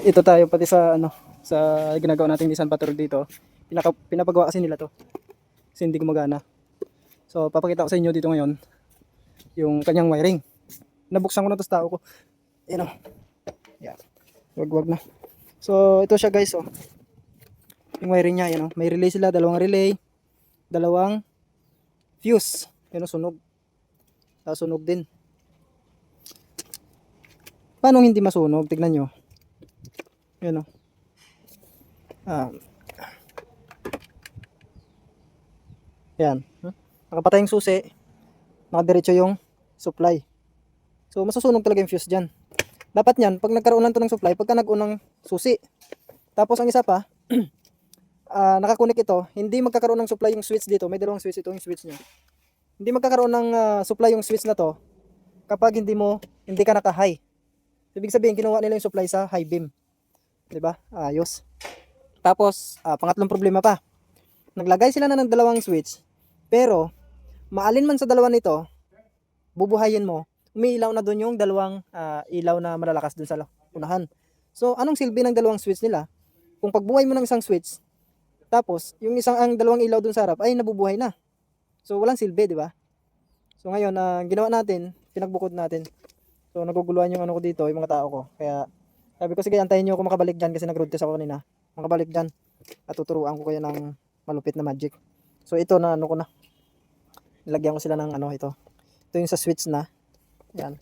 Ito tayo pati sa ano, sa ginagawa nating Nissan Patrol dito. Pinapagawa kasi nila to. Kasi hindi gumagana. So papakita ko sa inyo dito ngayon yung kanyang wiring. Nabuksan ko na 'to sa tao ko. Ayan oh. Yan. Wag na. So ito siya guys oh. Yung wiring niya, yan oh. May relay sila, dalawang relay, dalawang fuse. Yan oh, sunog. Tapos sunog din. Paano hindi masunog? Tignan nyo. Yan oh. Yan. Nakapatay yung susi. Nakadiretso yung supply. So masusunog talaga yung fuse dyan. Dapat yan, pag nagkaroon lang to ng supply, pagka nag-unang susi. Tapos ang isa pa, nakakunik ito, hindi magkakaroon ng supply yung switch dito. May dalawang switch ito, yung switch niya. Hindi magkakaroon ng supply yung switch na to kapag hindi ka naka-high. Ibig sabihin, kinuha nila yung supply sa high beam. 'Di ba? Ayos. Tapos, pangatlong problema pa. Naglagay sila na ng dalawang switch, pero maalin man sa dalawa nito, bubuhayin mo, umiilaw na doon yung dalawang ilaw na malalakas doon sa unahan. So, anong silbi ng dalawang switch nila? Kung pagbuhay mo ng isang switch, tapos yung ang dalawang ilaw doon sa harap ay nabubuhay na. So, walang silbi, di ba? So, ngayon, ginawa natin, pinagbukod natin. So, naguguluhan yung ano ko dito, yung mga tao ko. Kaya, sabi ko, sige, antayin nyo ako makabalik dyan kasi nag-road test ako kanina. Makabalik dyan. At tuturuan ko kayo ng malupit na magic. So, ito na, ano ko na. Nilagyan ko sila ng ano, ito. Ito yung sa switch na. Yan.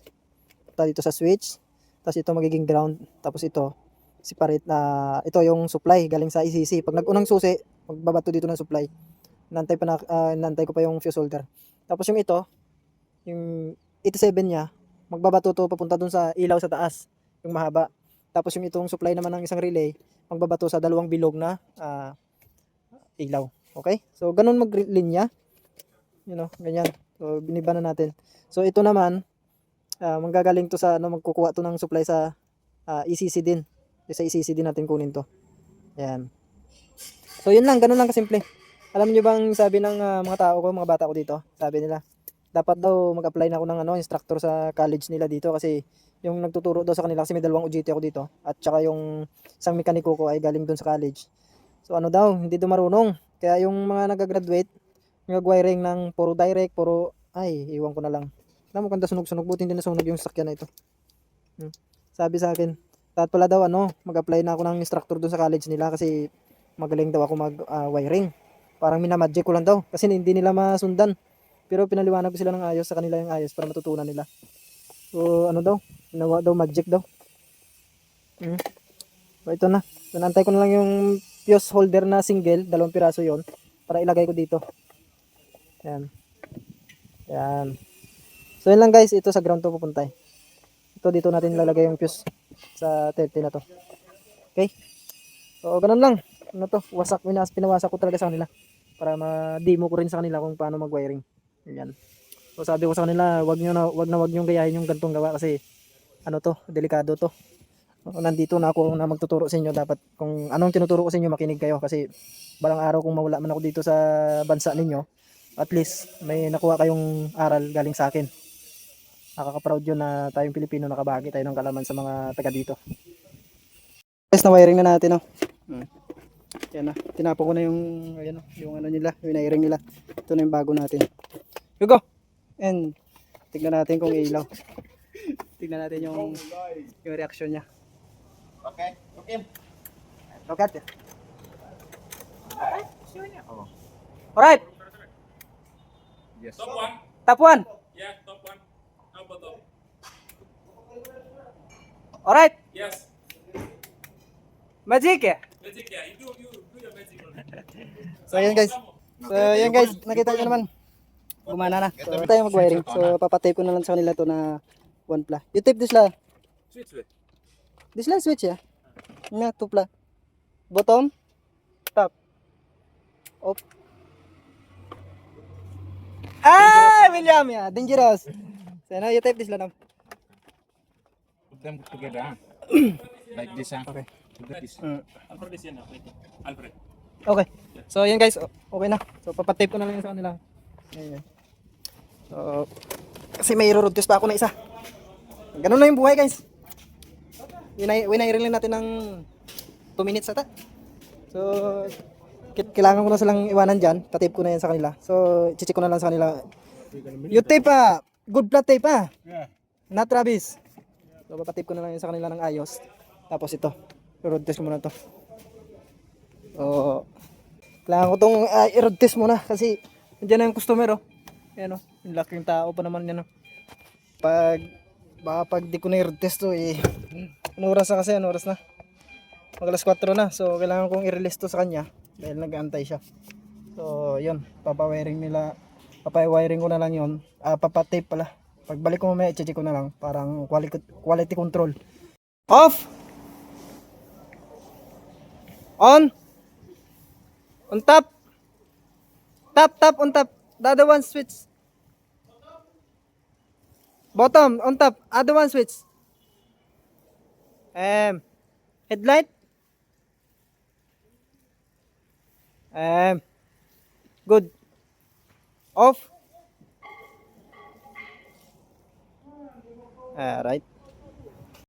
Ito dito sa switch. Tapos ito magiging ground. Tapos ito, separate na, ito yung supply galing sa ECC. Pag nag-unang susi, magbabato dito ng supply. Nantay ko pa yung fuse holder. Tapos yung ito, yung 87 niya, magbabato to papunta dun sa ilaw sa taas, yung mahaba. Tapos yung itong supply naman ng isang relay, magbabato sa dalawang bilog na ilaw. Okay? So ganun maglinya. Ganyan. So biniba na natin. So ito naman, manggagaling to sa magkukuha to ng supply sa ECC din. Sa ECC din natin kunin to. Yan. So yun lang, ganun lang kasimple. Alam niyo bang sabi ng mga tao ko, mga bata ko dito, sabi nila, dapat daw mag-apply na ako ng instructor sa college nila dito kasi yung nagtuturo daw sa kanila kasi may dalawang UGT ako dito at saka yung isang mekaniko ko ay galing doon sa college. So ano daw, hindi daw marunong. Kaya yung mga nagagraduate, nag-wiring ng puro direct, iwan ko na lang. Alam mo, kanda sunog-sunog, buti hindi nasunog yung sakyan na ito. Sabi sa akin, dapat pala daw mag-apply na ako ng instructor doon sa college nila kasi magaling daw ako mag-wiring. Parang minamagic ko lang daw kasi hindi nila masundan. Pero pinaliwanag ko sila ng ayos sa kanila yung ayos para matutunan nila. So ginawa daw magic daw. So ito na. Nanantay ko na lang yung fuse holder na single, 2 piraso yon para ilagay ko dito. Yan. Yan. So yun lang guys, ito sa ground to pupunta. Ito dito natin ilalagay yung fuse sa 30 na to. Okay? So ganun lang. Pinawasak ko talaga sa kanila para ma-demo ko rin sa kanila kung paano mag-wiring. Yan. So sabi ko sa kanila, wag niyo gayahin yung gantong gawa kasi delikado to. Nandito na ako na magtuturo sa inyo, dapat kung anong tinuturo ko sa inyo makinig kayo kasi balang araw kung mawala man ako dito sa bansa ninyo, at least may nakuha kayong aral galing sa akin. Nakaka-proud yun na tayong Pilipino nakabahagi tayo ng kalaman sa mga taga dito. Guys, na wiring na natin Yan na, tinapo ko na yung yung nila, yung wiring nila. Ito na yung bago natin. Go! And tignan natin kung ilaw. Tignan natin yung reaction niya. Okay. Look at it. Alright. Yes. Top one. Top 1. Yeah, top one. How about top? Alright. Yes. Magic eh. Magic, yeah. You do your magic. So yan guys. Nakita nyo naman. Gumana na. So tayo mag-wiring. So papatape ko na lang sa kanila to na 1 pla. You tape this la. Switch with. This la switch ya. Nga 2 pla. Bottom. Top. Up. William ya. Dangerous. So now you tape this la now. Put them together. Like this. Okay. This. Alfred is yan. Alfred. Okay. So yan guys, okay na. So papatape ko na lang sa kanila. Ayan. So kasi may road test pa ako na isa. Ganun lang yung buhay guys. winairin natin ng 2 minutes ata. So, kailangan ko na silang iwanan dyan. Tatip ko na yan sa kanila. So, i-check ko na lang sa kanila. Yung tape good flat tape Yeah. Not Travis. So, papatip ko na lang yan sa kanila ng ayos. Tapos ito. I-road test ko muna to. So, kailangan ko tong i-road test muna kasi nandiyan na yung customer Ayan yung laking tao pa naman yan Baka pag di ko na i-road test to ano oras na kasi? Ano oras na? Mag alas 4 na. So, kailangan kong i-release to sa kanya dahil nag-aantay siya. So, yun. Papawiring ko na lang yun. Papatape pala. Pagbalik ko mamaya, i-check ko na lang. Parang quality control. Off! On! On top! Tap, on top. The other one switch. Bottom, on top. Other one switch. Headlight. Good. Off. Right.